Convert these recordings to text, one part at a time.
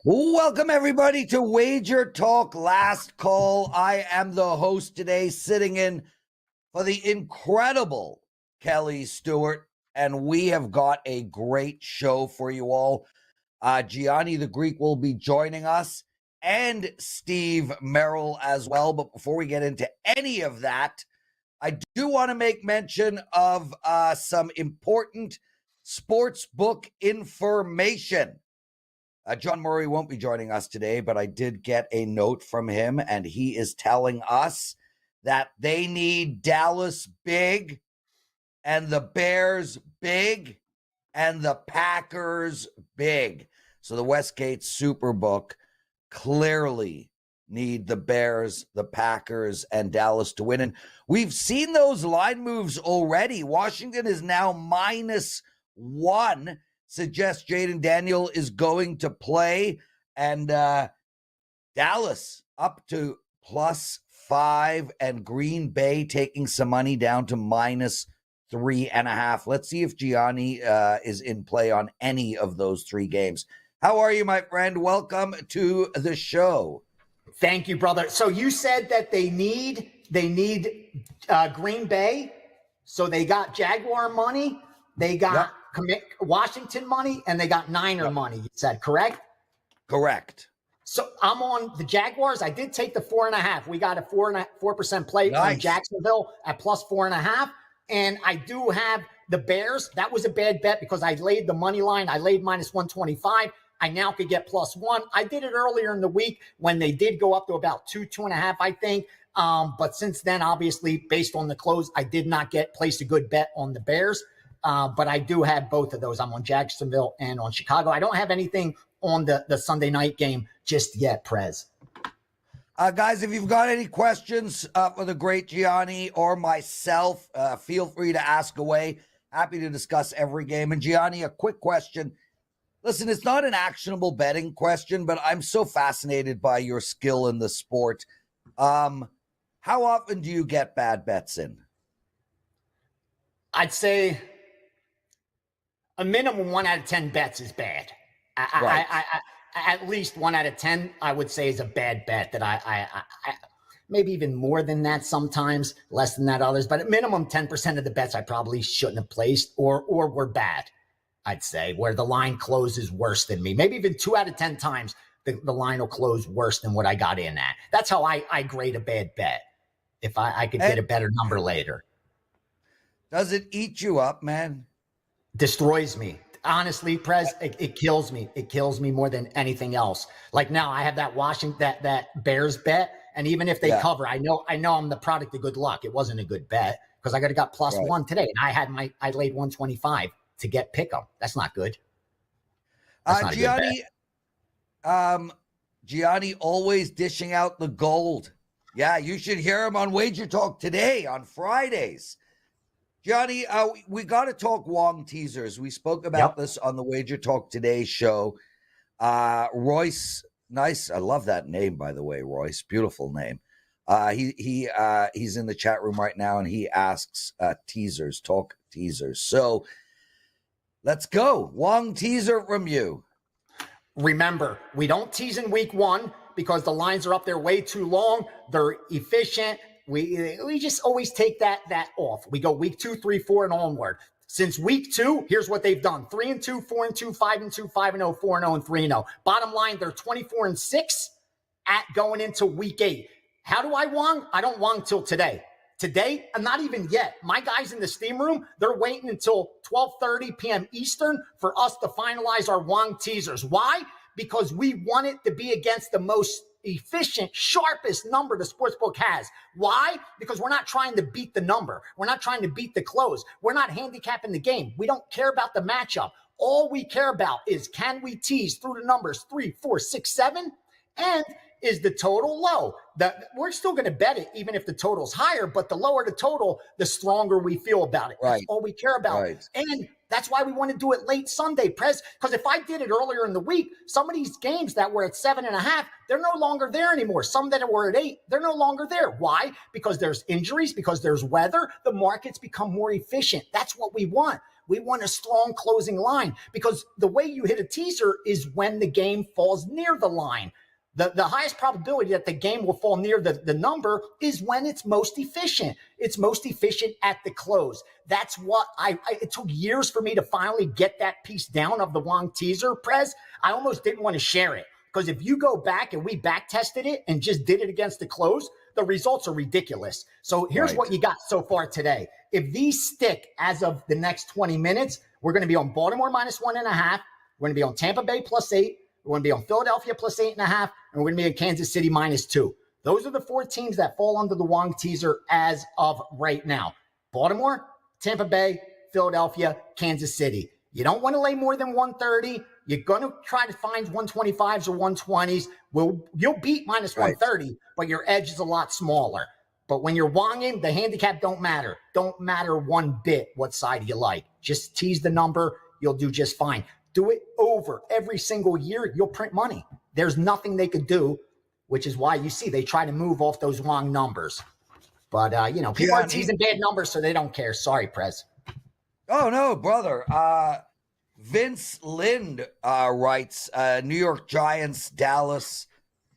Welcome, everybody, to WagerTalk Last Call. I am the host today, sitting in for the incredible Kelly Stewart, and we have got a great show for you all. Gianni the Greek will be joining us, and Steve Merril as well. But before we get into any of that, I do want to make mention of some important sports book information. John Murray won't be joining us today, but I did get a note from him, and he is telling us that they need Dallas big, and the Bears big, and the Packers big. So the WestGate Superbook clearly need the Bears, the Packers, and Dallas to win. And we've seen those line moves already. Washington is now -1. Suggests Jaden Daniel is going to play, and Dallas up to +5, and Green Bay taking some money down to -3.5. Let's see if Gianni is in play on any of those three games. How are you, my friend? Welcome to the show. Thank you, brother. So you said that they need Green Bay, so they got Jaguar money, they got Washington money, and they got Niner money, you said, correct? Correct. So I'm on the Jaguars. I did take the 4.5. We got a 4% play on Jacksonville at +4.5. And I do have the Bears. That was a bad bet because I laid the money line. I laid -125. I now could get +1. I did it earlier in the week when they did go up to about 2.5, I think. But since then, obviously, based on the close, I did not place a good bet on the Bears. But I do have both of those. I'm on Jacksonville and on Chicago. I don't have anything on the Sunday night game just yet, Prez. Guys, if you've got any questions for the great Gianni or myself, feel free to ask away. Happy to discuss every game. And Gianni, a quick question. Listen, it's not an actionable betting question, but I'm so fascinated by your skill in the sport. How often do you get bad bets in? I'd say a minimum 1 out of 10 bets is bad. I at least 1 out of 10, I would say, is a bad bet that I maybe even more than that sometimes, less than that others, but at minimum 10% of the bets I probably shouldn't have placed or were bad, I'd say, where the line closes worse than me. Maybe even 2 out of 10 times the line will close worse than what I got in at. That's how I grade a bad bet, if I could get a better number later. Does it eat you up, man? Destroys me. Honestly, Prez, it kills me. It kills me more than anything else. Like now I have that that Bears bet. And even if they cover, I know I'm the product of good luck. It wasn't a good bet because I could have got +1 today. And I laid 125 to get pick 'em. That's not good. That's not Gianni, a good bet. Gianni always dishing out the gold. Yeah, you should hear him on WagerTalk today on Fridays. Gianni, we got to talk Wong Teasers. We spoke about this on the WagerTalk Today show. Royce, nice. I love that name, by the way, Royce. Beautiful name. He's in the chat room right now, and he asks teasers, talk teasers. So let's go. Wong Teaser from you. Remember, we don't tease in week 1 because the lines are up there way too long. They're efficient. We just always take that off. We go week 2, 3, 4, and onward. Since week 2, here's what they've done: 3-2, 4-2, 5-2, 5-0, 4-0, and 3-0. Bottom line, they're 24-6 at going into week 8. How do I Wong? I don't Wong till today. Today, and not even yet. My guys in the steam room, they're waiting until 12:30 p.m. Eastern for us to finalize our Wong Teasers. Why? Because we want it to be against the most efficient, sharpest number the sportsbook has. Why? Because we're not trying to beat the number. We're not trying to beat the close. We're not handicapping the game. We don't care about the matchup. All we care about is, can we tease through the numbers 3, 4, 6, 7? And is the total low? We're still going to bet it even if the total's higher, but the lower the total, the stronger we feel about it. That's all we care about. Right. And that's why we want to do it late Sunday, Prez, because if I did it earlier in the week, some of these games that were at 7.5, they're no longer there anymore. Some that were at 8, they're no longer there. Why? Because there's injuries, because there's weather. The markets become more efficient. That's what we want. We want a strong closing line because the way you hit a teaser is when the game falls near the line. The highest probability that the game will fall near the number is when it's most efficient. It's most efficient at the close. That's what it took years for me to finally get that piece down of the Wong teaser, Prez. I almost didn't want to share it because if you go back and we back tested it and just did it against the close, the results are ridiculous. So here's what you got so far today. If these stick as of the next 20 minutes, we're going to be on Baltimore -1.5. We're going to be on Tampa Bay +8. We're going to be on Philadelphia +8.5, and we're going to be in Kansas City -2. Those are the 4 teams that fall under the Wong teaser as of right now. Baltimore, Tampa Bay, Philadelphia, Kansas City. You don't want to lay more than 130. You're going to try to find 125s or 120s. You'll beat -130, but your edge is a lot smaller. But when you're Wonging, the handicap don't matter. Don't matter one bit what side you like. Just tease the number. You'll do just fine. Do it over every single year. You'll print money. There's nothing they could do, which is why you see they try to move off those Wong numbers. But, people are teasing bad numbers, so they don't care. Sorry, Prez. Oh, no, brother. Vince Lind writes, New York Giants, Dallas.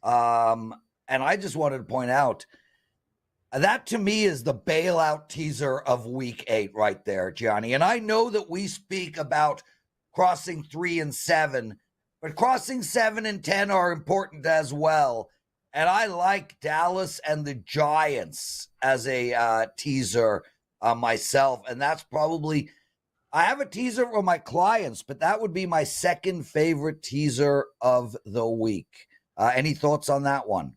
And I just wanted to point out, that to me is the bailout teaser of week 8 right there, Gianni. And I know that we speak about crossing 3 and 7, but crossing 7 and 10 are important as well. And I like Dallas and the Giants as a teaser myself. And that's probably, I have a teaser for my clients, but that would be my second favorite teaser of the week. Any thoughts on that one?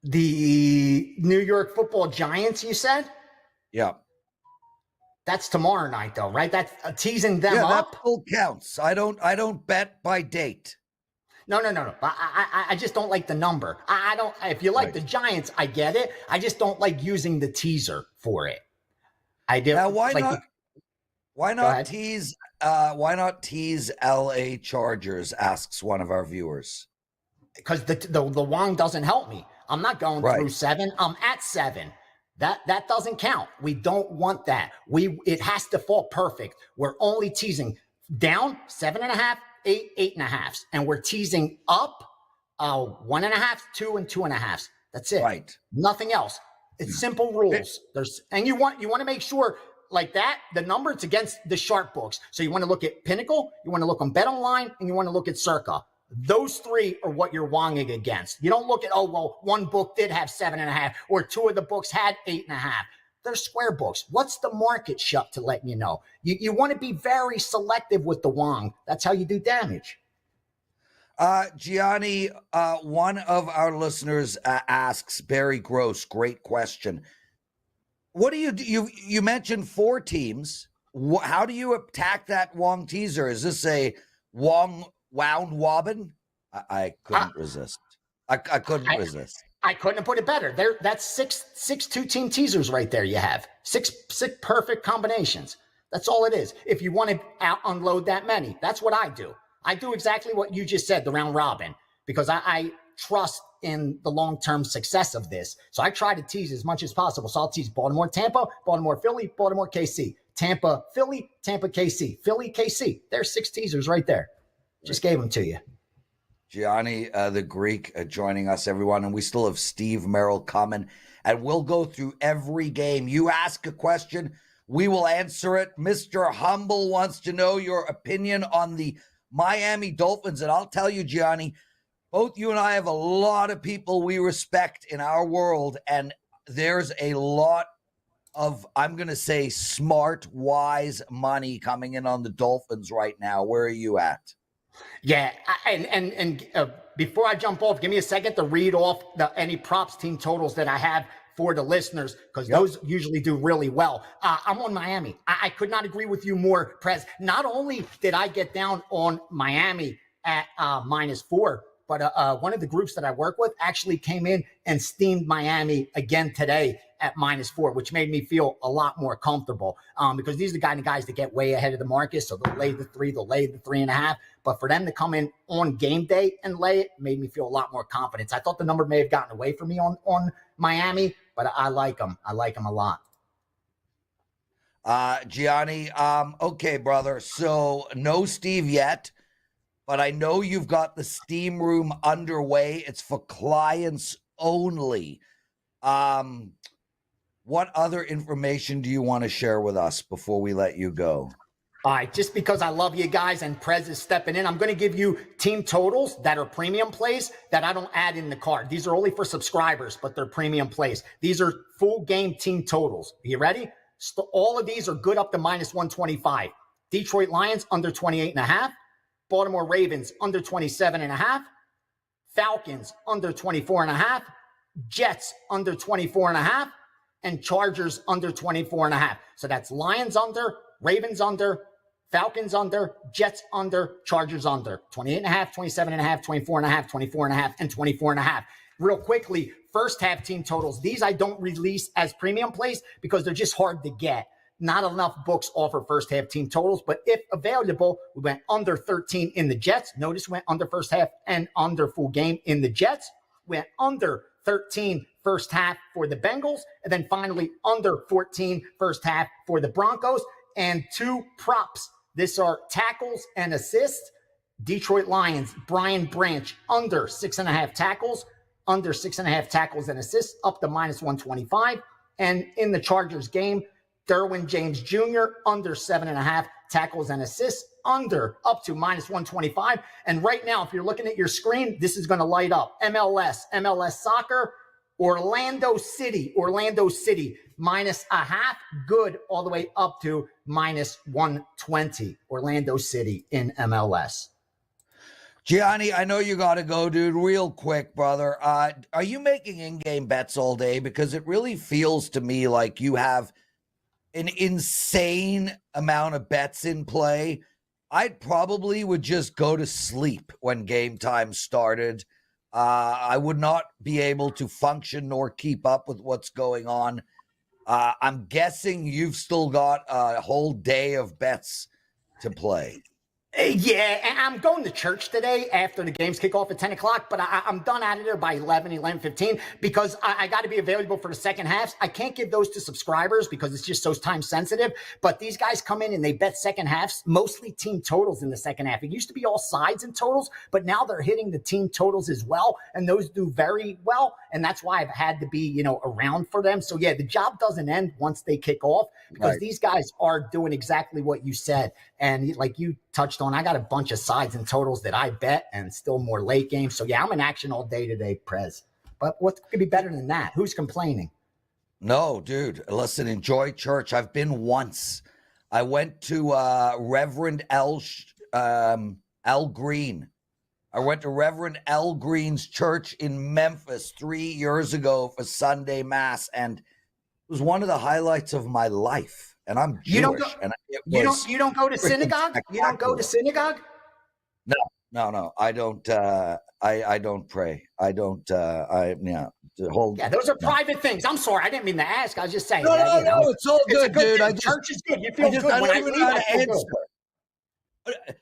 The New York Football Giants, you said? Yeah. That's tomorrow night, though, right? That's teasing them up. That still counts. I don't bet by date. No. I just don't like the number. I don't. If you like the Giants, I get it. I just don't like using the teaser for it. I do. Now, why not? Why not tease? Why not tease LA Chargers? Asks one of our viewers. Because the Wong doesn't help me. I'm not going through 7. I'm at 7. That doesn't count. We don't want that. It has to fall perfect. We're only teasing down 7.5, 8, 8.5, and we're teasing up 1.5, 2, and 2.5. That's it. Right. Nothing else. It's simple rules. You want to make sure like that the number it's against the sharp books. So you want to look at Pinnacle, you want to look on Bet Online, and you want to look at Circa. Those 3 are what you're wonging against. You don't look at, one book did have 7.5 or 2 of the books had 8.5. They're square books. What's the market shut to let you know? You want to be very selective with the Wong. That's how you do damage. Gianni, one of our listeners asks, Barry Gross, great question. What do you do? You mentioned 4 teams. How do you attack that Wong teaser? Is this a Wong wound wobbin? I couldn't resist. I couldn't resist. I couldn't have put it better. That's six 2-team teasers right there. You have six perfect combinations. That's all it is. If you want to unload that many, that's what I do. I do exactly what you just said, the round robin, because I trust in the long-term success of this. So I try to tease as much as possible. So I'll tease Baltimore, Tampa, Baltimore, Philly, Baltimore, KC, Tampa, Philly, Tampa, KC, Philly, KC. There's 6 teasers right there. Just gave them to you. Gianni the Greek joining us, everyone. And we still have Steve Merril coming. And we'll go through every game. You ask a question, we will answer it. Mr. Humble wants to know your opinion on the Miami Dolphins. And I'll tell you, Gianni, both you and I have a lot of people we respect in our world. And there's a lot of, I'm going to say, smart, wise money coming in on the Dolphins right now. Where are you at? Yeah, and before I jump off, give me a second to read off any props team totals that I have for the listeners, because those usually do really well. I'm on Miami. I could not agree with you more, Prez. Not only did I get down on Miami at -4, but one of the groups that I work with actually came in and steamed Miami again today at -4, which made me feel a lot more comfortable because these are the kind of guys that get way ahead of the market. So they'll lay the 3, they'll lay the 3.5. But for them to come in on game day and lay it made me feel a lot more confidence. I thought the number may have gotten away from me on Miami, but I like them. I like them a lot. Gianni, okay, brother. So no Steve yet, but I know you've got the steam room underway. It's for clients only. What other information do you want to share with us before we let you go? All right, just because I love you guys and Prez is stepping in, I'm going to give you team totals that are premium plays that I don't add in the card. These are only for subscribers, but they're premium plays. These are full game team totals. Are you ready? So all of these are good up to minus 125. Detroit Lions under 28.5. Baltimore Ravens under 27.5. Falcons under 24.5. Jets under 24.5. And Chargers under 24.5. So that's Lions under, Ravens under, Falcons under, Jets under, Chargers under. 28.5, 27.5, 24.5, 24.5, and 24.5. Real quickly, first half team totals. These I don't release as premium plays because they're just hard to get. Not enough books offer first half team totals, but if available, we went under 13 in the Jets. Notice we went under first half and under full game in the Jets. Went under 13 first half for the Bengals, and then finally under 14 first half for the Broncos. And two props. This are tackles and assists. Detroit Lions, Brian Branch, under 6.5 tackles, under 6.5 tackles and assists, up to minus 125. And in the Chargers game, Derwin James Jr., under 7.5 tackles and assists, under up to minus 125. And right now, if you're looking at your screen, this is going to light up. MLS Soccer, Orlando City, minus a half, good all the way up to minus 120. Orlando City in MLS. Gianni, I know you got to go, dude. Real quick, brother. Are you making in-game bets all day? Because it really feels to me like you have an insane amount of bets in play. I probably would just go to sleep when game time started. I would not be able to function nor keep up with what's going on. I'm guessing you've still got a whole day of bets to play. Yeah, and I'm going to church today after the games kick off at 10 o'clock, but I'm done out of there by 11:15 because I got to be available for the second halves. I can't give those to subscribers because it's just so time sensitive, but these guys come in and they bet second halves, mostly team totals in the second half. It used to be all sides and totals, but now they're hitting the team totals as well, and those do very well, and that's why I've had to be, around for them. So yeah, the job doesn't end once they kick off because These guys are doing exactly what you said, and like you touched on, I got a bunch of sides and totals that I bet and still more late games. So yeah, I'm in action all day today, Prez. But what could be better than that? Who's complaining? No, dude. Listen, enjoy church. I've been once. I went to Reverend El Green. I went to Reverend El Green's church in Memphis 3 years ago for Sunday Mass, and it was one of the highlights of my life. And I'm Jewish. You don't go to synagogue? You don't go to synagogue? No. I don't. I don't pray. I don't. Those are private things. I'm sorry. I didn't mean to ask. I was just saying. No. It's all good, dude. Church is good. You feel good. I don't even know how to answer.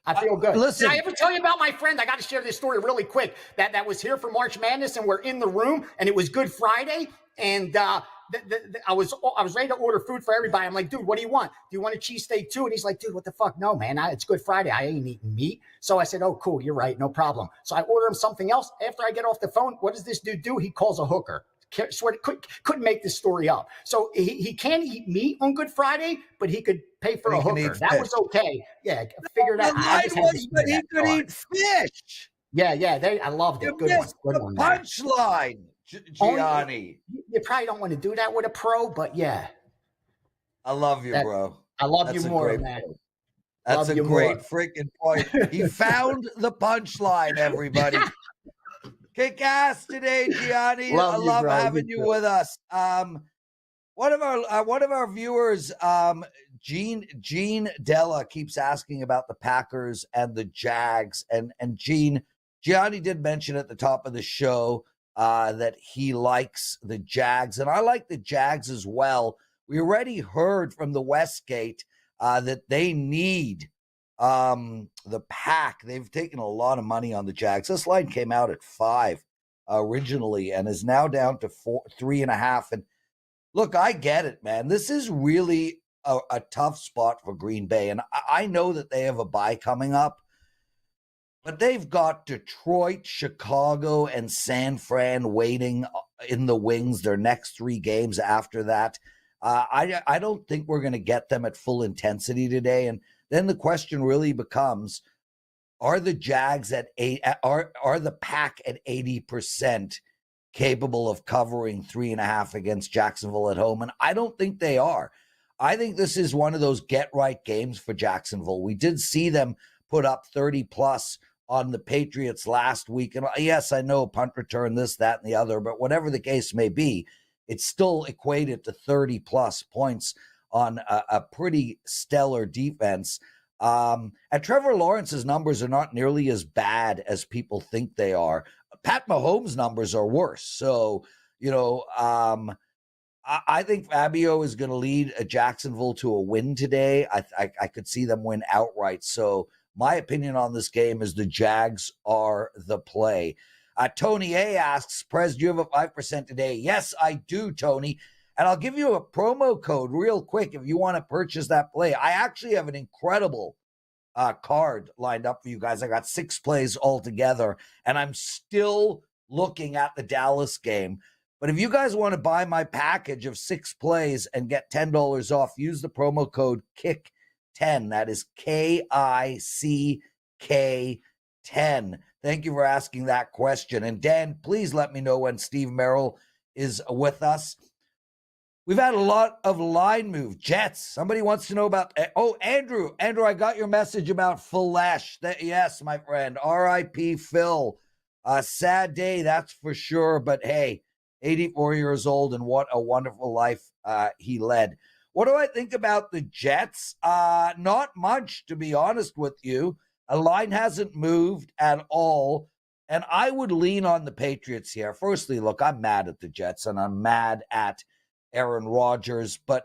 I feel good. Listen, did I ever tell you about my friend? I got to share this story really quick. That was here for March Madness, and we're in the room, and it was Good Friday, and I was ready to order food for everybody. I'm like, dude, what do you want? Do you want a cheesesteak too? And he's like, dude, what the fuck? No, man, it's Good Friday. I ain't eating meat. So I said, oh, cool. You're right. No problem. So I order him something else. After I get off the phone, what does this dude do? He calls a hooker. Swear couldn't make this story up. So he can't eat meat on Good Friday, but he could pay for a hooker. That was okay. Yeah, figured out. But he could eat fish. Yeah. I loved it. Good one. Punchline, Gianni. You probably don't want to do that with a pro, but yeah. I love you, bro. I love you more, man. That's a great freaking point. He found the punchline, everybody. Kick ass today, Gianni. I love having you with us. One of our viewers, Gene Della, keeps asking about the Packers and the Jags, and Gianni did mention at the top of the show that he likes the Jags, and I like the Jags as well. We already heard from the WestGate that they need the pack. They've taken a lot of money on the Jags. This line came out at 5 originally and is now down to 3.5. And look, I get it, man. This is really a tough spot for Green Bay. And I know that they have a bye coming up, but they've got Detroit, Chicago, and San Fran waiting in the wings their next 3 games after that. I don't think we're going to get them at full intensity today. And then the question really becomes, are the Jags at 8? Are the Pack at 80% capable of covering 3.5 against Jacksonville at home? And I don't think they are. I think this is one of those get-right games for Jacksonville. We did see them put up 30-plus on the Patriots last week. And yes, I know punt return, this, that, and the other, but whatever the case may be, it's still equated to 30-plus points on a pretty stellar defense. And Trevor Lawrence's numbers are not nearly as bad as people think they are. Pat Mahomes' numbers are worse. So, I think Fabio is going to lead Jacksonville to a win today. I could see them win outright. So my opinion on this game is the Jags are the play. Tony A asks, Prez, do you have a 5% today? Yes, I do, Tony. And I'll give you a promo code real quick if you want to purchase that play. I actually have an incredible card lined up for you guys. I got 6 plays altogether, and I'm still looking at the Dallas game. But if you guys want to buy my package of 6 plays and get $10 off, use the promo code KICK10. That is KICK10. Thank you for asking that question. And Dan, please let me know when Steve Merril is with us. We've had a lot of line move. Jets. Somebody wants to know about. Oh, Andrew, I got your message about Flesh. Yes, my friend. R.I.P. Phil. Sad day, that's for sure. But hey, 84 years old, and what a wonderful life he led. What do I think about the Jets? Not much, to be honest with you. A line hasn't moved at all, and I would lean on the Patriots here. Firstly, look, I'm mad at the Jets, and I'm mad at Aaron Rodgers, but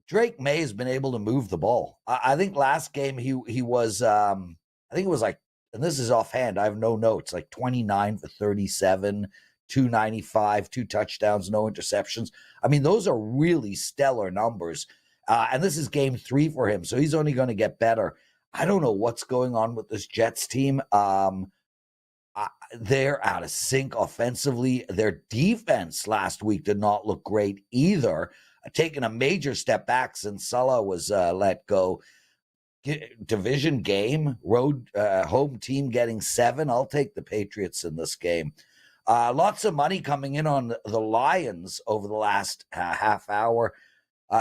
Drake May has been able to move the ball. I think last game he was, I think it was like, and this is offhand, I have no notes, like 29 for 37, 295, 2 touchdowns, no interceptions. I mean, those are really stellar numbers. And this is game 3 for him, so he's only going to get better. I don't know what's going on with this Jets team. They're out of sync offensively. Their defense last week did not look great either, taking a major step back since Salah was let go. Division game, road home team getting 7. I'll take the Patriots in this game. Lots of money coming in on the Lions over the last half hour.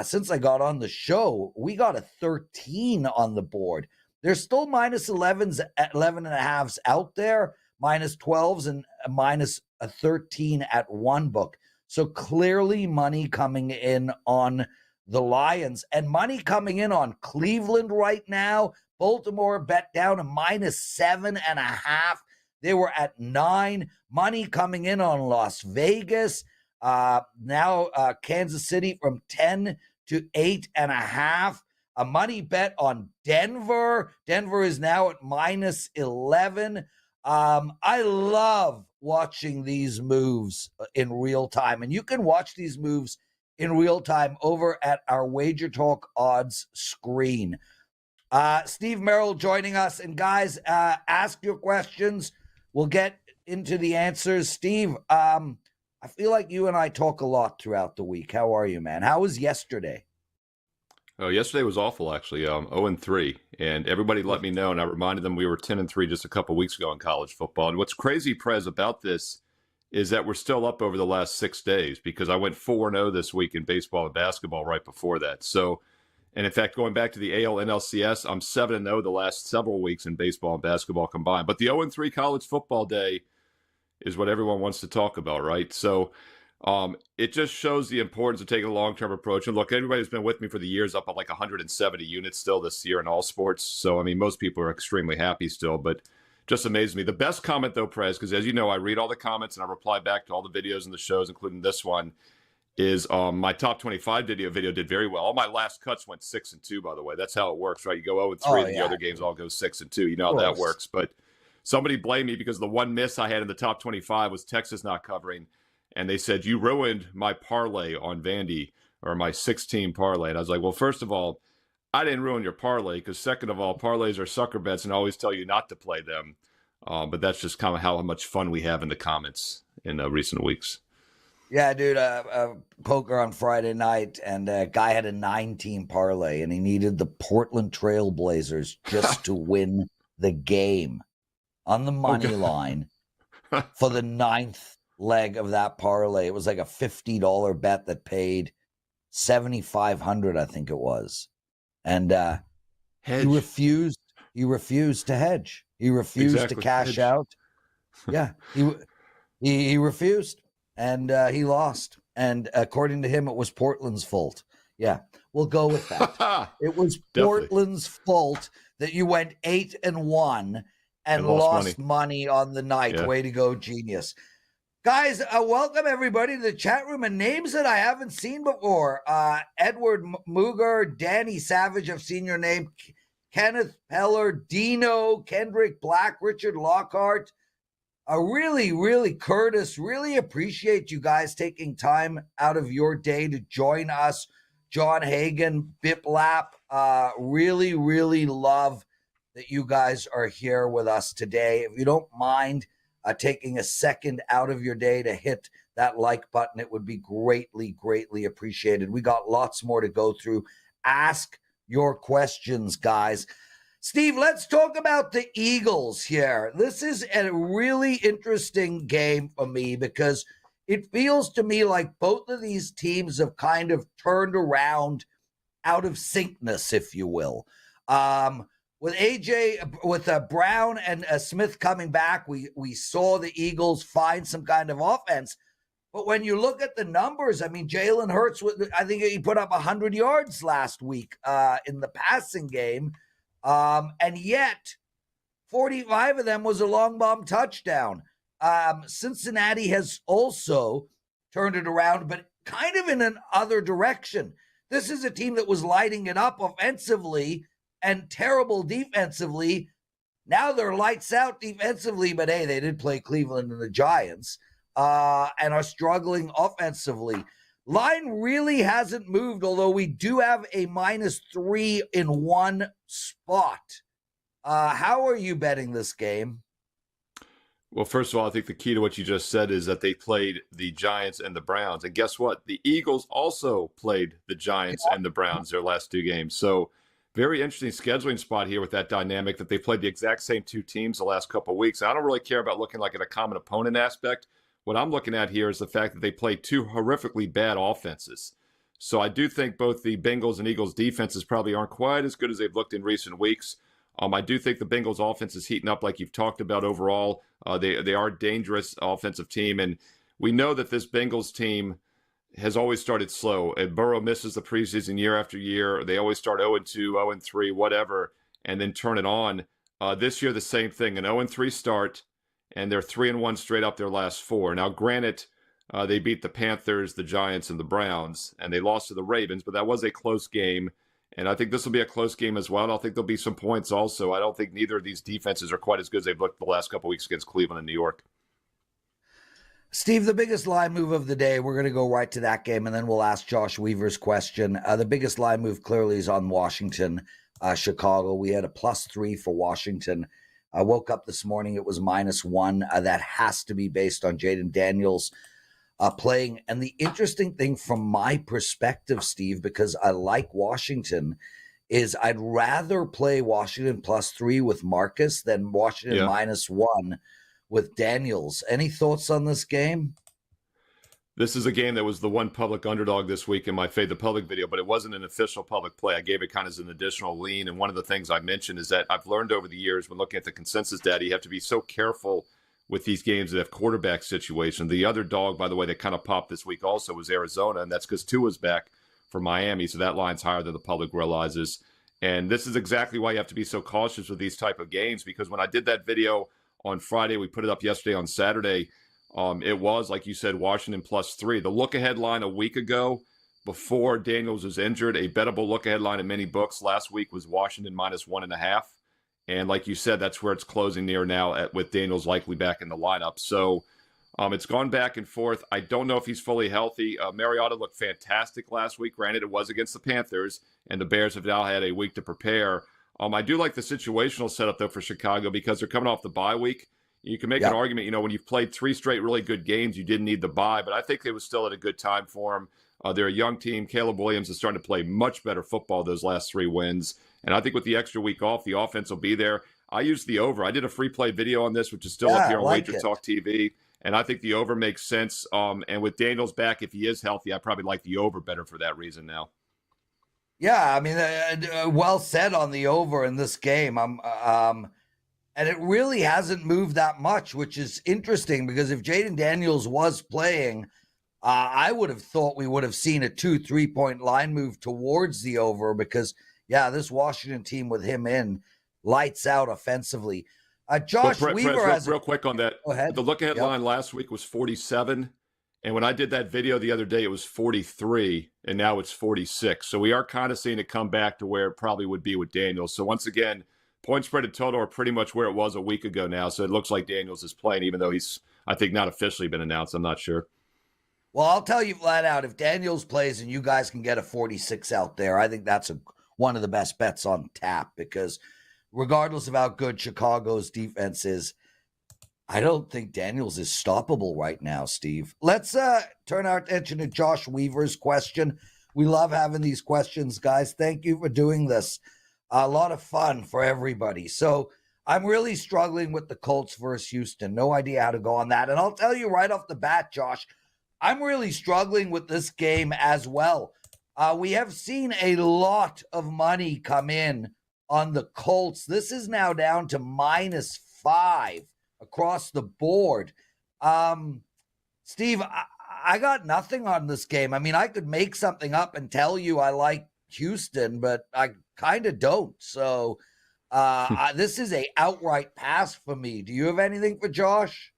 Since I got on the show, we got a 13 on the board. There's still minus 11s, 11 and a halves out there, minus 12s and minus a 13 at one book. So clearly money coming in on the Lions and money coming in on Cleveland right now. Baltimore bet down to minus 7.5. They were at 9. Money coming in on Las Vegas. Now Kansas City from 10 to 8.5. A money bet on Denver. Denver is now at minus 11. I love watching these moves in real time. And you can watch these moves in real time over at our WagerTalk odds screen. Steve Merril joining us. And guys, ask your questions. We'll get into the answers. Steve, I feel like you and I talk a lot throughout the week. How are you, man? How was yesterday? Oh, yesterday was awful, actually. 0-3, and everybody let me know, and I reminded them we were 10-3 just a couple weeks ago in college football. And what's crazy, Prez, about this is that we're still up over the last 6 days because I went 4-0 this week in baseball and basketball right before that. So, and in fact, going back to the AL NLCS, I'm 7-0 the last several weeks in baseball and basketball combined. But the 0-3 college football day is what everyone wants to talk about, right? So it just shows the importance of taking a long-term approach. And look, everybody who's been with me for the years up at like 170 units still this year in all sports. So, I mean, most people are extremely happy still, but just amazes me. The best comment, though, Prez, because as you know, I read all the comments and I reply back to all the videos and the shows, including this one, is my top 25 video did very well. All my last cuts went 6-2, by the way. That's how it works, right? You go 0-3, and the other games all go 6-2. You know how that works. But somebody blamed me because the one miss I had in the top 25 was Texas not covering. And they said, you ruined my parlay on Vandy or my 16 parlay. And I was like, well, first of all, I didn't ruin your parlay, because second of all, parlays are sucker bets and I always tell you not to play them. But that's just kind of how much fun we have in the comments in recent weeks. Yeah, dude, poker on Friday night, and a guy had a 9-team parlay, and he needed the Portland Trail Blazers just to win the game on the money line for the 9th leg of that parlay. It was like a $50 bet that paid $7,500, I think it was. And he refused to hedge. He refused to cash out. Yeah, he refused. And he lost. And according to him, it was Portland's fault. Yeah, we'll go with that. It was Portland's fault that you went 8-1 and lost money on the night. Yeah. Way to go, genius. Guys, welcome everybody to the chat room. And names that I haven't seen before. Edward Muger, Danny Savage, I've seen your name. Kenneth Peller, Dino, Kendrick Black, Richard Lockhart. Really, Curtis, really appreciate you guys taking time out of your day to join us. John Hagan, Biplap, really love that you guys are here with us today. If you don't mind taking a second out of your day to hit that like button, it would be greatly appreciated. We got lots more to go through. Ask your questions, guys. Steve, let's talk about the Eagles here. This is a really interesting game for me because it feels to me like both of these teams have kind of turned around out of syncness, if you will. With Brown and Smith coming back, we saw the Eagles find some kind of offense. But when you look at the numbers, I mean, Jalen Hurts, I think he put up 100 yards last week in the passing game. And yet 45 of them was a long bomb touchdown. Cincinnati has also turned it around, but kind of in an other direction. This is a team that was lighting it up offensively and terrible defensively. Now they're lights out defensively, but hey, they did play Cleveland and the Giants, and are struggling offensively. Line really hasn't moved, although we do have a -3 in one spot. How are you betting this game? Well, first of all, I think the key to what you just said is that they played the Giants and the Browns. And guess what? The Eagles also played the Giants and the Browns their last 2 games. So very interesting scheduling spot here with that dynamic that they played the exact same 2 teams the last couple of weeks. I don't really care about looking like at a common opponent aspect. What I'm looking at here is the fact that they played 2 horrifically bad offenses. So I do think both the Bengals and Eagles defenses probably aren't quite as good as they've looked in recent weeks. I do think the Bengals offense is heating up like you've talked about overall. They are a dangerous offensive team. And we know that this Bengals team has always started slow. And Burrow misses the preseason year after year. They always start 0-2, 0-3, whatever, and then turn it on. This year, the same thing, an 0-3 start. And they're 3-1 straight up their last 4. Now, granted, they beat the Panthers, the Giants, and the Browns, and they lost to the Ravens, but that was a close game. And I think this will be a close game as well. I think there'll be some points also. I don't think neither of these defenses are quite as good as they've looked the last couple of weeks against Cleveland and New York. Steve, the biggest line move of the day, we're going to go right to that game, and then we'll ask Josh Weaver's question. The biggest line move clearly is on Washington, Chicago. We had a +3 for Washington. I woke up this morning, it was -1. That has to be based on Jaden Daniels playing. And the interesting thing from my perspective, Steve, because I like Washington, is I'd rather play Washington +3 with Marcus than Washington -1 with Daniels. Any thoughts on this game? This is a game that was the one public underdog this week in my Fade the Public video, but it wasn't an official public play. I gave it kind of as an additional lean. And one of the things I mentioned is that I've learned over the years when looking at the consensus data, you have to be so careful with these games that have quarterback situation. The other dog, by the way, that kind of popped this week also was Arizona, and that's because Tua's back for Miami, so that line's higher than the public realizes. And this is exactly why you have to be so cautious with these type of games, because when I did that video on Friday, we put it up yesterday on Saturday, it was, like you said, Washington +3. The look-ahead line a week ago, before Daniels was injured, a bettable look-ahead line in many books last week was Washington -1.5. And like you said, that's where it's closing near now with Daniels likely back in the lineup. So It's gone back and forth. I don't know if he's fully healthy. Mariota looked fantastic last week. Granted, it was against the Panthers, and the Bears have now had a week to prepare. I do like the situational setup, though, for Chicago because they're coming off the bye week. You can make an argument, when you've played 3 straight really good games, you didn't need the bye, but I think it was still at a good time for them. They're a young team. Caleb Williams is starting to play much better football those last 3 wins. And I think with the extra week off, the offense will be there. I used the over. I did a free play video on this, which is still up here on WagerTalk TV. And I think the over makes sense. And with Daniels back, if he is healthy, I probably like the over better for that reason now. Yeah, I mean, well said on the over in this game. And it really hasn't moved that much, which is interesting because if Jaden Daniels was playing, I would have thought we would have seen a 2-3 point line move towards the over because, this Washington team with him in lights out offensively. Josh Weaver Prez, real quick on that. Go ahead. The look-ahead line last week was 47, and when I did that video the other day, it was 43, and now it's 46. So we are kind of seeing it come back to where it probably would be with Daniels. So once again, point spread and total are pretty much where it was a week ago now. So it looks like Daniels is playing, even though he's, I think, not officially been announced. I'm not sure. Well, I'll tell you flat out, if Daniels plays and you guys can get a 46 out there, I think that's one of the best bets on tap because regardless of how good Chicago's defense is, I don't think Daniels is stoppable right now, Steve. Let's turn our attention to Josh Weaver's question. We love having these questions, guys. Thank you for doing this. A lot of fun for everybody. So I'm really struggling with the Colts versus Houston. No idea how to go on that. And I'll tell you right off the bat, Josh, I'm really struggling with this game as well. We have seen a lot of money come in on the Colts. This is now down to -5 across the board. Steve, I got nothing on this game. I mean, I could make something up and tell you I like Houston, but I kind of don't. So this is a outright pass for me. Do you have anything for Josh?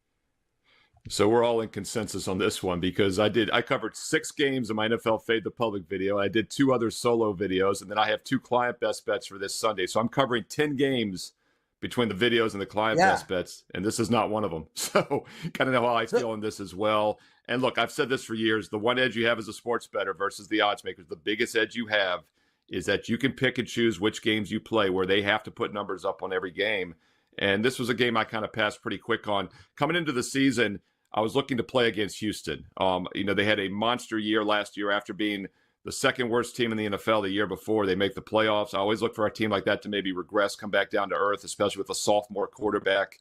So we're all in consensus on this one because I covered 6 games in my NFL Fade the Public video. I did 2 other solo videos, and then I have 2 client best bets for this Sunday. So I'm covering 10 games between the videos and the client best bets, and this is not one of them. So kind of know how I feel on this as well. And look, I've said this for years. The one edge you have as a sports bettor versus the odds makers, the biggest edge you have is that you can pick and choose which games you play where they have to put numbers up on every game. And this was a game I kind of passed pretty quick on. Coming into the season, I was looking to play against Houston. They had a monster year last year after being the second worst team in the NFL the year before. They make the playoffs. I always look for a team like that to maybe regress, come back down to earth, especially with a sophomore quarterback.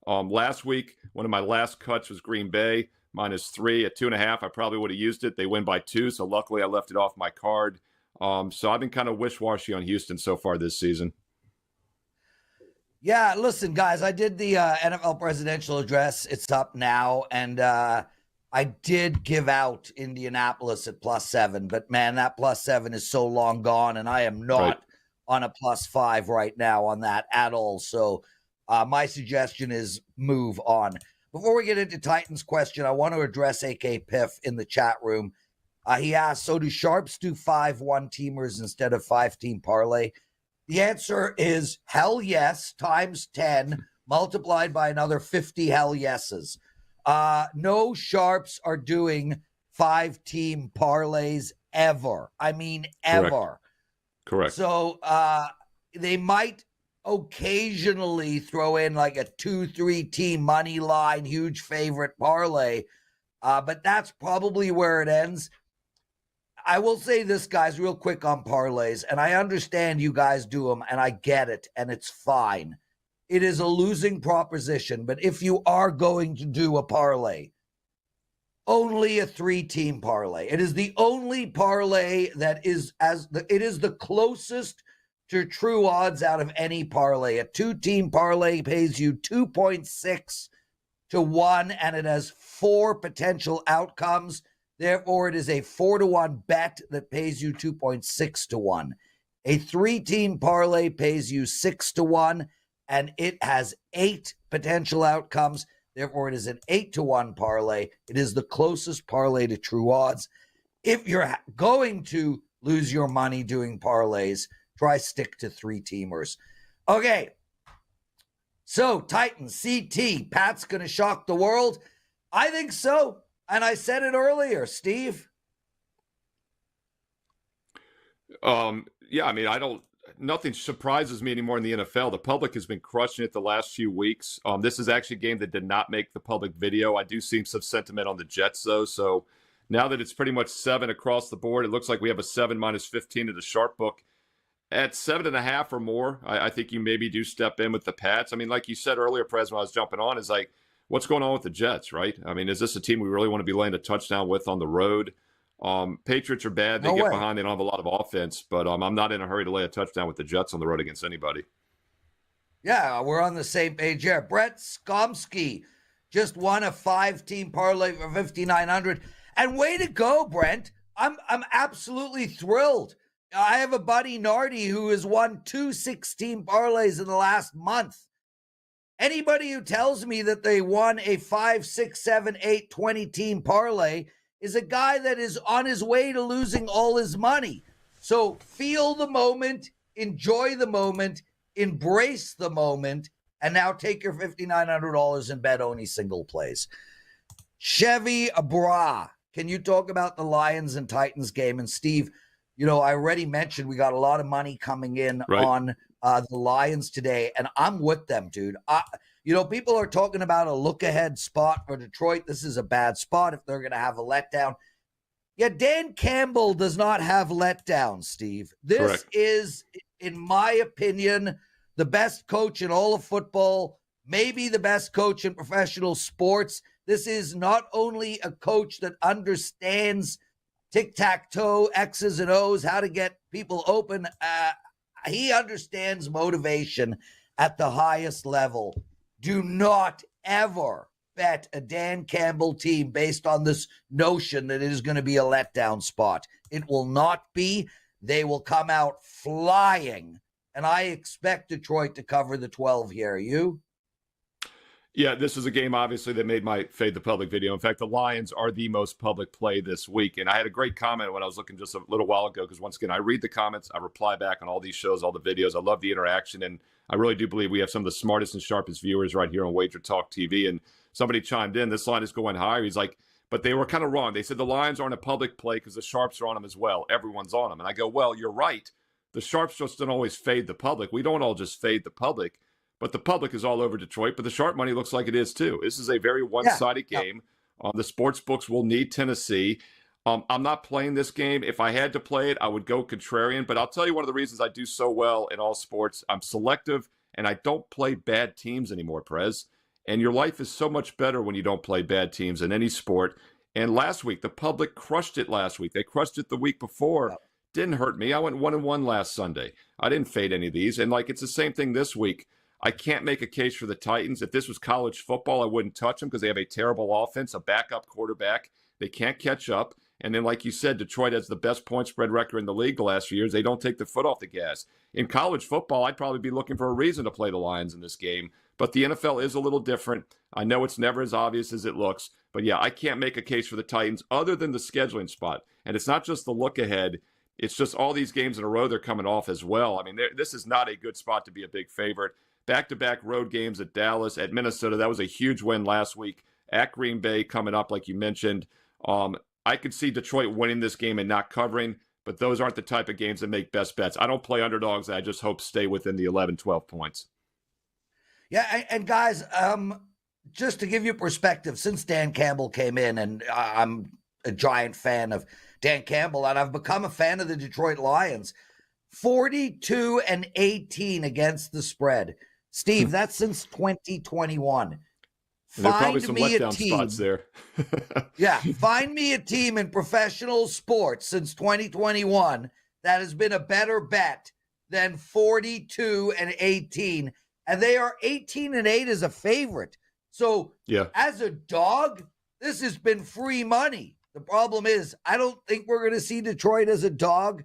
Last week, one of my last cuts was Green Bay, -3 at 2.5. I probably would have used it. They win by 2, so luckily I left it off my card. So I've been kind of wish-washy on Houston so far this season. Yeah, listen, guys, I did the NFL presidential address. It's up now, and I did give out Indianapolis at +7, but man, that +7 is so long gone, and I am not on a +5 right now on that at all. So my suggestion is move on. Before we get into Titans question, I want to address AK Piff in the chat room. He asked, so do sharps do 5 one-teamers instead of 5-team parlay? The answer is hell yes, times 10, multiplied by another 50 hell yeses. No sharps are doing 5-team parlays ever. I mean, ever. Correct. So they might occasionally throw in like a 2-3 team money line, huge favorite parlay, but that's probably where it ends. I will say this, guys, real quick on parlays, and I understand you guys do them, and I get it, and it's fine. It is a losing proposition, but if you are going to do a parlay, only a 3-team parlay. It is the only parlay that is it is the closest to true odds out of any parlay. A 2-team parlay pays you 2.6 to 1, and it has 4 potential outcomes. Therefore, it is a 4-to-1 bet that pays you 2.6 to 1. A 3-team parlay pays you 6 to 1, and it has 8 potential outcomes. Therefore, it is an 8-to-1 parlay. It is the closest parlay to true odds. If you're going to lose your money doing parlays, try stick to 3-teamers. Okay, so Titans, CT, Pat's going to shock the world. I think so. And I said it earlier, Steve. Yeah, I mean, nothing surprises me anymore in the NFL. The public has been crushing it the last few weeks. This is actually a game that did not make the public video. I do see some sentiment on the Jets, though. So now that it's pretty much 7 across the board, it looks like we have a 7 minus 15 to the sharp book. At 7.5 or more, I think you maybe do step in with the Pats. I mean, like you said earlier, Prez, when I was jumping on, is like, what's going on with the Jets, right? I mean, is this a team we really want to be laying a touchdown with on the road? Patriots are bad. They get behind. They don't have a lot of offense, but I'm not in a hurry to lay a touchdown with the Jets on the road against anybody. Yeah, we're on the same page here. Brett Skomsky just won a 5-team parlay for 5,900. And way to go, Brent. I'm absolutely thrilled. I have a buddy, Nardi, who has won 2 6-team parlays in the last month. Anybody who tells me that they won a 5, 6, 7, 8, 20-team parlay is a guy that is on his way to losing all his money. So feel the moment, enjoy the moment, embrace the moment, and now take your $5,900 and bet only single plays. Chevy Abra, can you talk about the Lions and Titans game? And Steve, I already mentioned we got a lot of money coming in on the Lions today, and I'm with them, dude. People are talking about a look-ahead spot for Detroit. This is a bad spot if they're going to have a letdown. Yeah, Dan Campbell does not have letdown, Steve. This is, in my opinion, the best coach in all of football, maybe the best coach in professional sports. This is not only a coach that understands tic-tac-toe, X's and O's, how to get people open. He understands motivation at the highest level. Do not ever bet a Dan Campbell team based on this notion that it is going to be a letdown spot. It will not be. They will come out flying. And I expect Detroit to cover the 12 here. You? Yeah, this is a game, obviously, that made my Fade the Public video. In fact, the Lions are the most public play this week. And I had a great comment when I was looking just a little while ago, because once again, I read the comments, I reply back on all these shows, all the videos. I love the interaction. And I really do believe we have some of the smartest and sharpest viewers right here on WagerTalk TV. And somebody chimed in, this line is going higher. He's like, but they were kind of wrong. They said the Lions aren't a public play because the sharps are on them as well. Everyone's on them. And I go, well, you're right. The sharps just don't always fade the public. We don't all just fade the public. But the public is all over Detroit, but the sharp money looks like it is too. This is a very one-sided game. The sports books will need Tennessee. I'm not playing this game. If I had to play it, I would go contrarian. But I'll tell you one of the reasons I do so well in all sports. I'm selective, and I don't play bad teams anymore, Prez. And your life is so much better when you don't play bad teams in any sport. And last week, the public crushed it last week. They crushed it the week before. Didn't hurt me. I went 1-1 last Sunday. I didn't fade any of these. And it's the same thing this week. I can't make a case for the Titans. If this was college football, I wouldn't touch them because they have a terrible offense, a backup quarterback. They can't catch up. And then, like you said, Detroit has the best point spread record in the league the last few years. They don't take the foot off the gas. In college football, I'd probably be looking for a reason to play the Lions in this game. But the NFL is a little different. I know it's never as obvious as it looks. But, yeah, I can't make a case for the Titans other than the scheduling spot. And it's not just the look ahead. It's just all these games in a row they're coming off as well. I mean, this is not a good spot to be a big favorite. Back-to-back road games at Dallas, at Minnesota. That was a huge win last week. At Green Bay coming up, like you mentioned. I could see Detroit winning this game and not covering, but those aren't the type of games that make best bets. I don't play underdogs. I just hope stay within the 11, 12 points. Yeah, and guys, just to give you perspective, since Dan Campbell came in, and I'm a giant fan of Dan Campbell, and I've become a fan of the Detroit Lions, 42-18 against the spread. Steve, that's since 2021. There are probably some Find me a letdown team. spots there. Yeah, find me a team in professional sports since 2021 that has been a better bet than 42-18, and they are 18-8 as a favorite. So, as a dog, this has been free money. The problem is, I don't think we're going to see Detroit as a dog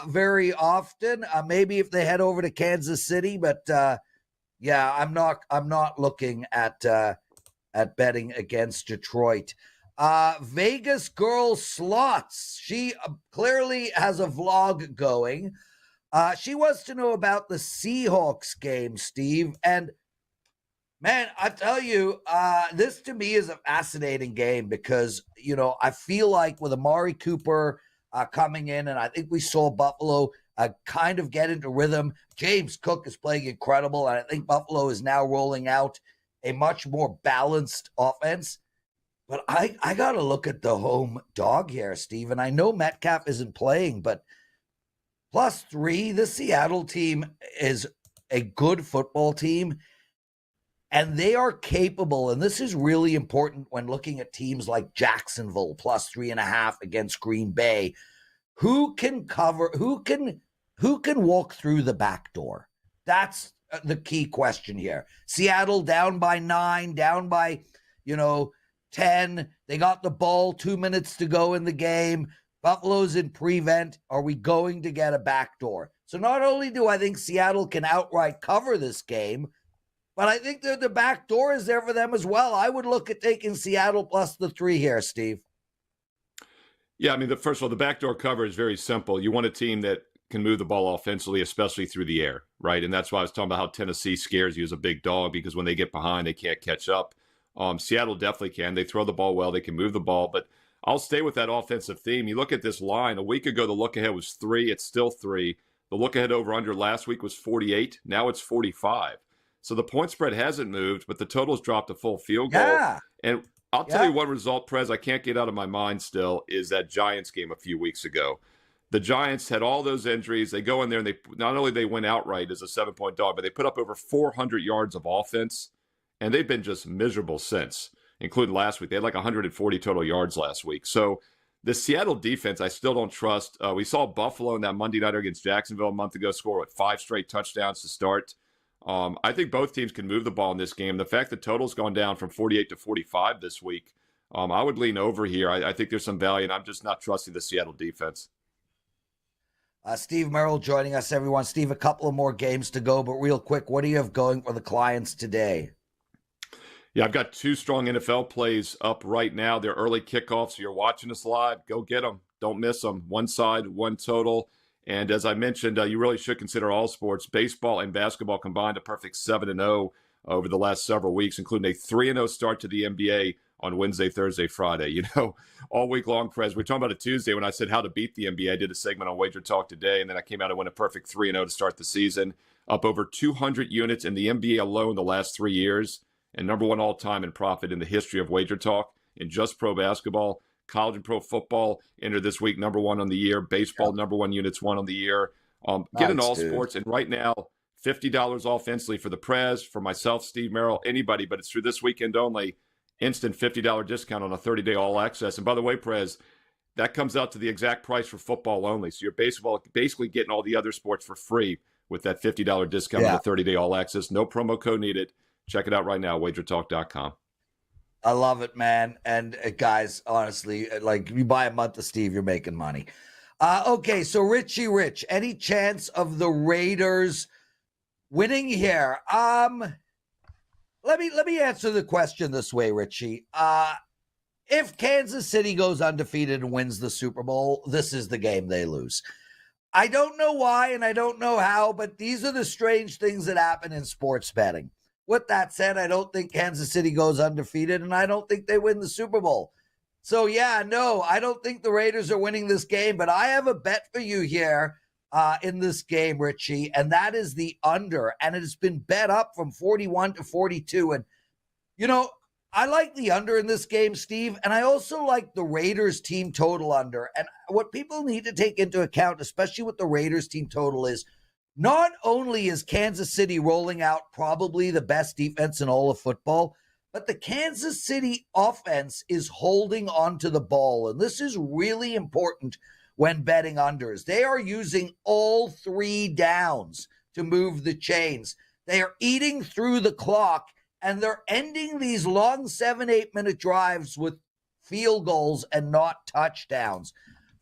very often. Maybe if they head over to Kansas City, but I'm not looking at betting against Detroit. Vegas Girl Slots. She clearly has a vlog going. She wants to know about the Seahawks game, Steve. And Man, I tell you, this to me is a fascinating game because, I feel like with Amari Cooper coming in, and I think we saw Buffalo kind of get into rhythm. James Cook is playing incredible, and I think Buffalo is now rolling out a much more balanced offense. But I got to look at the home dog here, Steve. And I know Metcalf isn't playing, but +3, the Seattle team is a good football team. And they are capable, and this is really important when looking at teams like Jacksonville +3.5 against Green Bay. Who can cover? Who can walk through the back door? That's the key question here. Seattle down by 9, down by 10. They got the ball 2 minutes to go in the game. Buffalo's in prevent. Are we going to get a back door? So not only do I think Seattle can outright cover this game, but I think the back door is there for them as well. I would look at taking Seattle +3 here, Steve. Yeah, I mean, first of all, the backdoor cover is very simple. You want a team that can move the ball offensively, especially through the air, right? And that's why I was talking about how Tennessee scares you as a big dog, because when they get behind, they can't catch up. Seattle definitely can. They throw the ball well. They can move the ball. But I'll stay with that offensive theme. You look at this line. A week ago, the look-ahead was 3. It's still 3. The look-ahead over-under last week was 48. Now it's 45. So the point spread hasn't moved, but the total's dropped a full field goal. Yeah. And I'll tell you one result, Prez, I can't get out of my mind still, is that Giants game a few weeks ago. The Giants had all those injuries. They go in there and they not only they win outright as a 7-point dog, but they put up over 400 yards of offense, and they've been just miserable since, including last week. They had like 140 total yards last week. So the Seattle defense, I still don't trust. We saw Buffalo in that Monday nighter against Jacksonville a month ago score 5 straight touchdowns to start. I think both teams can move the ball in this game. The fact that total's gone down from 48 to 45 this week, I would lean over here. I think there's some value, and I'm just not trusting the Seattle defense. Steve Merril joining us, everyone. Steve, a couple of more games to go, but real quick, what do you have going for the clients today? Yeah, I've got 2 strong NFL plays up right now. They're early kickoffs, so you're watching us live. Go get them. Don't miss them. One side, one total. And as I mentioned, you really should consider all sports. Baseball and basketball combined a perfect 7-0 over the last several weeks, including a 3-0 start to the NBA on Wednesday, Thursday, Friday. All week long, Prez. We're talking about a Tuesday when I said how to beat the NBA. I did a segment on WagerTalk today, and then I came out and went a perfect 3-0 to start the season. Up over 200 units in the NBA alone the last 3 years, and number 1 all-time in profit in the history of WagerTalk in just pro basketball. College and pro football entered this week number 1 on the year. Baseball, number 1 units 1 on the year. Get in all sports. And right now, $50 off instantly for the Prez, for myself, Steve Merril, anybody. But it's through this weekend only. Instant $50 discount on a 30-day all access. And by the way, Prez, that comes out to the exact price for football only. So you're basically getting all the other sports for free with that $50 discount on the 30-day all access. No promo code needed. Check it out right now, WagerTalk.com. I love it, man. And guys, honestly, like you buy a month of Steve, you're making money. Okay, so Richie Rich, any chance of the Raiders winning here? Let me answer the question this way, Richie. If Kansas City goes undefeated and wins the Super Bowl, this is the game they lose. I don't know why and I don't know how, but these are the strange things that happen in sports betting. With that said, I don't think Kansas City goes undefeated, and I don't think they win the Super Bowl. So, yeah, no, I don't think the Raiders are winning this game, but I have a bet for you here in this game, Richie, and that is the under, and it has been bet up from 41 to 42. And, I like the under in this game, Steve, and I also like the Raiders team total under. And what people need to take into account, especially with the Raiders team total, is not only is Kansas City rolling out probably the best defense in all of football, but the Kansas City offense is holding onto the ball. And this is really important when betting unders. They are using all 3 downs to move the chains. They are eating through the clock, and they're ending these long 7-8 minute drives with field goals and not touchdowns.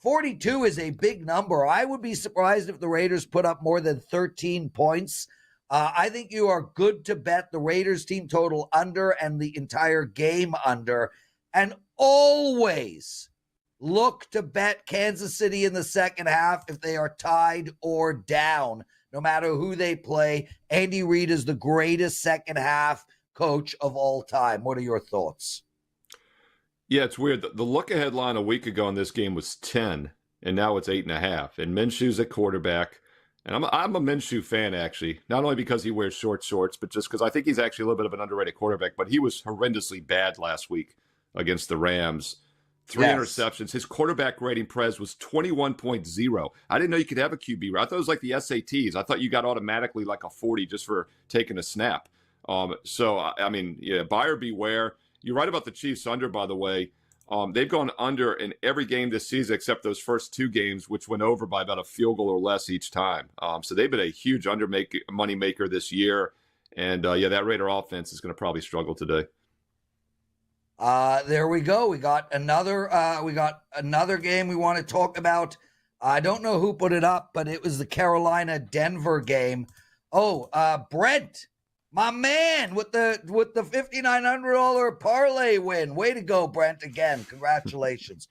42 is a big number. I would be surprised if the Raiders put up more than 13 points. I think you are good to bet the Raiders team total under and the entire game under. And always look to bet Kansas City in the second half if they are tied or down, no matter who they play. Andy Reid is the greatest second half coach of all time. What are your thoughts? Yeah, it's weird. The look-ahead line a week ago in this game was 10, and now it's 8.5. And Minshew's at quarterback. And I'm a Minshew fan, actually, not only because he wears short shorts, but just because I think he's actually a little bit of an underrated quarterback. But he was horrendously bad last week against the Rams. 3 interceptions. His quarterback rating, Prez, was 21.0. I didn't know you could have a QB. I thought it was like the SATs. I thought you got automatically like a 40 just for taking a snap. So, I mean, yeah, buyer beware. You're right about the Chiefs under, by the way. They've gone under in every game this season except those first 2 games, which went over by about a field goal or less each time. So they've been a huge money maker this year. And, yeah, that Raider offense is going to probably struggle today. There we go. We got another game we want to talk about. I don't know who put it up, but it was the Carolina-Denver game. Brent, my man, with the $5,900 parlay win. Way to go, Brent, again. Congratulations.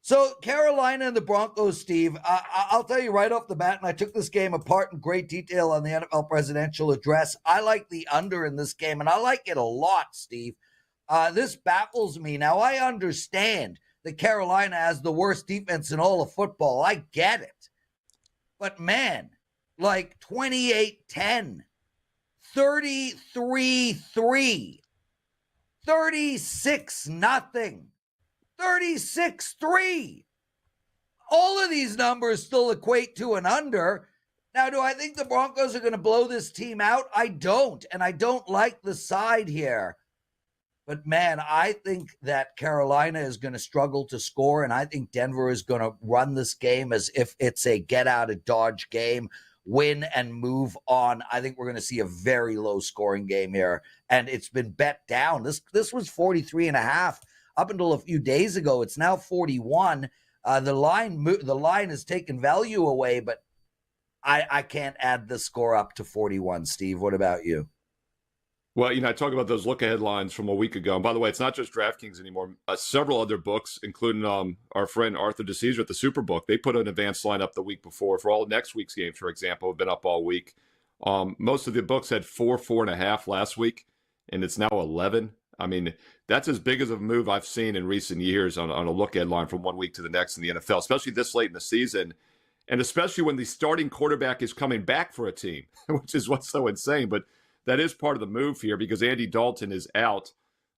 So Carolina and the Broncos, Steve, I'll tell you right off the bat, and I took this game apart in great detail on the NFL presidential address. I like the under in this game, and I like it a lot, Steve. This baffles me. Now, I understand that Carolina has the worst defense in all of football. I get it. But, man, like 28-10. 33-3, 36-0, 36-3. All of these numbers still equate to an under. Now, do I think the Broncos are going to blow this team out? I don't, and I don't like the side here. But, man, I think that Carolina is going to struggle to score, and I think Denver is going to run this game as if it's a get-out-of-Dodge game. Win and move on. I think we're going to see a very low scoring game here. And it's been bet down. This was 43.5 up until a few days ago. It's now 41. The line has taken value away, but I can't add the score up to 41. Steve, what about you? Well, I talk about those look-ahead lines from a week ago. And by the way, it's not just DraftKings anymore. Several other books, including our friend Arthur DeCesar at the Superbook, they put an advanced line up the week before for all next week's games, for example, have been up all week. Most of the books had 4.5 last week, and it's now 11. I mean, that's as big as a move I've seen in recent years on a look-ahead line from one week to the next in the NFL, especially this late in the season, and especially when the starting quarterback is coming back for a team, which is what's so insane. But that is part of the move here because Andy Dalton is out.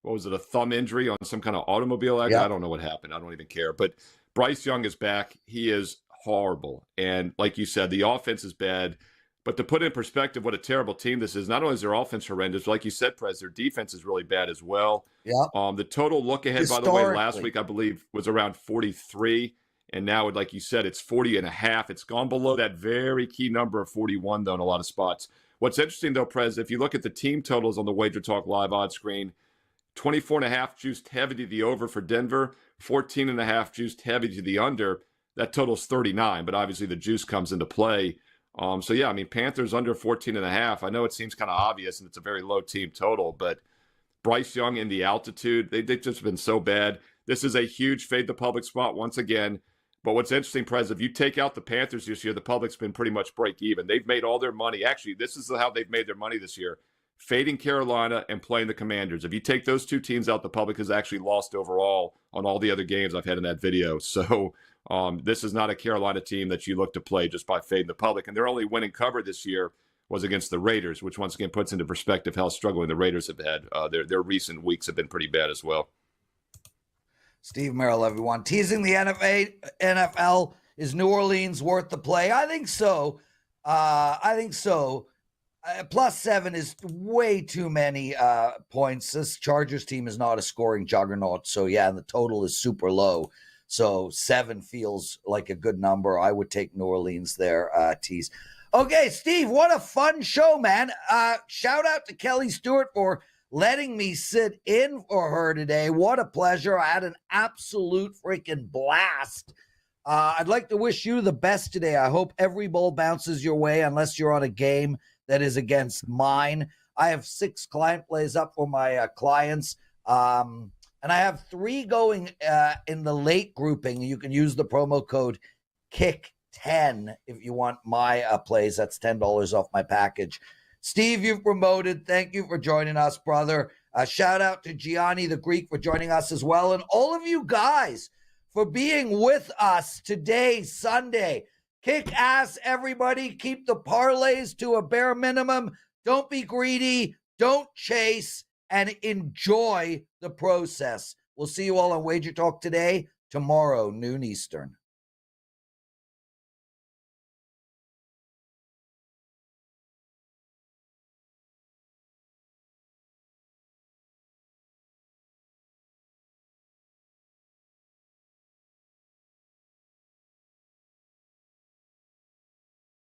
What was it, a thumb injury on some kind of automobile accident? I don't know what happened. I don't even care. But Bryce Young is back. He is horrible. And like you said, the offense is bad. But to put in perspective what a terrible team this is, not only is their offense horrendous, like you said, Prez, their defense is really bad as well. The total look ahead, by the way, last week, I believe, was around 43. And now, like you said, it's 40.5. It's gone below that very key number of 41, though, in a lot of spots. What's interesting, though, Prez, if you look at the team totals on the WagerTalk live odds screen, 24.5 juiced heavy to the over for Denver, 14.5 juiced heavy to the under. That total's 39, but obviously the juice comes into play. So, yeah, I mean, Panthers under 14.5. I know it seems kind of obvious, and it's a very low team total, but Bryce Young in the altitude, they've just been so bad. This is a huge fade the public spot once again. But what's interesting, Prez, if you take out the Panthers this year, the public's been pretty much break even. They've made all their money. Actually, this is how they've made their money this year, fading Carolina and playing the Commanders. If you take those two teams out, the public has actually lost overall on all the other games I've had in that video. So this is not a Carolina team that you look to play just by fading the public. And their only winning cover this year was against the Raiders, which once again puts into perspective how struggling the Raiders have had. Their recent weeks have been pretty bad as well. Steve Merril, everyone. Teasing the NFL, is New Orleans worth the play? I think so. +7 is way too many points. This Chargers team is not a scoring juggernaut. So, yeah, the total is super low. So 7 feels like a good number. I would take New Orleans there, tease. Okay, Steve, what a fun show, man. Shout out to Kelly Stewart for letting me sit in for her today. What a pleasure. I had an absolute freaking blast. I'd like to wish you the best today. I hope every ball bounces your way unless you're on a game that is against mine. I have 6 client plays up for my clients. And I have 3 going in the late grouping. You can use the promo code KICK10 if you want my plays. That's $10 off my package. Steve, you've promoted. Thank you for joining us, brother. Shout out to Gianni the Greek for joining us as well. And all of you guys for being with us today, Sunday. Kick ass, everybody. Keep the parlays to a bare minimum. Don't be greedy. Don't chase. And enjoy the process. We'll see you all on Wager Talk today, tomorrow, noon Eastern.